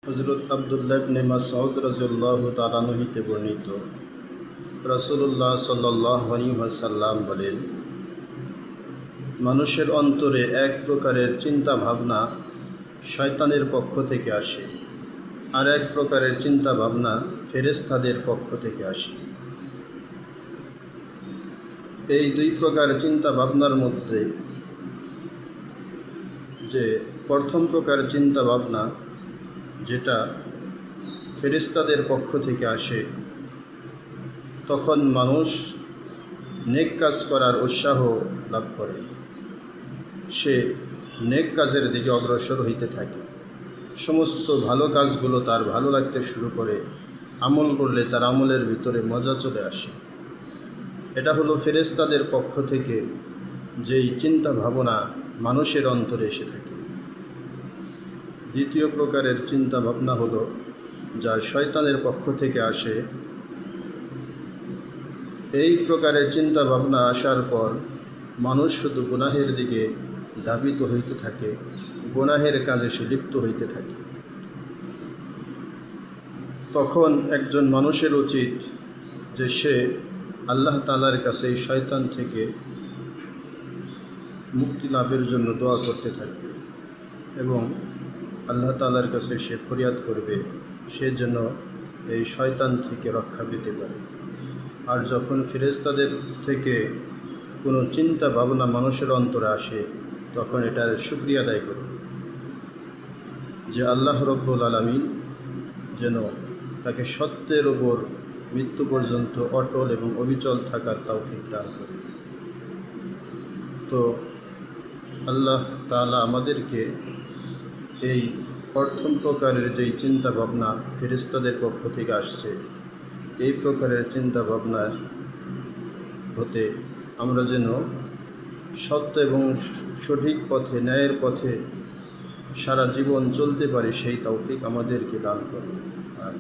হযরত আব্দুল্লাহ ইবনে মাসউদ রাদিয়াল্লাহু তাআলা আনহু হতে বর্ণিত, রাসূলুল্লাহ সাল্লাল্লাহু আলাইহি ওয়াসাল্লাম বলেন, মানুষের অন্তরে এক প্রকারের চিন্তা ভাবনা শয়তানের পক্ষ থেকে আসে, আর এক প্রকারের চিন্তা ভাবনা ফেরেশতাদের পক্ষ থেকে আসে। এই দুই প্রকার চিন্তা ভাবনার মধ্যে যে প্রথম প্রকার চিন্তা ভাবনা, যেটা ফেরেশতাদের পক্ষ থেকে আসে, তখন মানুষ নেক কাজ করার উৎসাহ লাভ করে, সে নেক কাজের দিকে অগ্রসর হইতে থাকে। সমস্ত ভালো কাজগুলো তার ভালো লাগতে শুরু করে, আমল করলে তার আমলের ভিতরে মজা চলে আসে। এটা হলো ফেরেশতাদের পক্ষ থেকে যেই চিন্তা ভাবনা মানুষের অন্তরে এসে থাকে। দ্বিতীয় প্রকারের চিন্তা ভাবনা হলো যা শয়তানের পক্ষ থেকে আসে। এই প্রকারের চিন্তা ভাবনা আসার পর মানুষ শুধু গুনাহের দিকে ধাবিত হইতে থাকে, গুনাহের কাজে সে লিপ্ত হইতে থাকে। তখন একজন মানুষের উচিত যে সে আল্লাহ তাআলার কাছে এই শয়তান থেকে মুক্তি লাভের জন্য দোয়া করতে থাকবে এবং আল্লাহ তাআলার কাছে সে ফরিয়াদ করবে সে যেন এই শয়তান থেকে রক্ষা পেতে পারে। আর যখন ফেরেশতাদের থেকে কোনো চিন্তা ভাবনা মানুষের অন্তরে আসে, তখন এটার শুকরিয়া আদায় করবে যে আল্লাহ রব্বুল আলামিন যেন তাকে সত্যের ওপর মৃত্যু পর্যন্ত অটল এবং অবিচল থাকার তৌফিক দান করে। তো আল্লাহ তাআলা আমাদেরকে এই প্রথম প্রকারের যেই চিন্তা ভাবনা ফেরেশতাদের পক্ষ থেকে আসছে, এই প্রকারের চিন্তা ভাবনা হতে আমরা যেন সত্য এবং সঠিক পথে, ন্যায়ের পথে সারা জীবন চলতে পারি, সেই তৌফিক আমাদেরকে দান করুন। আর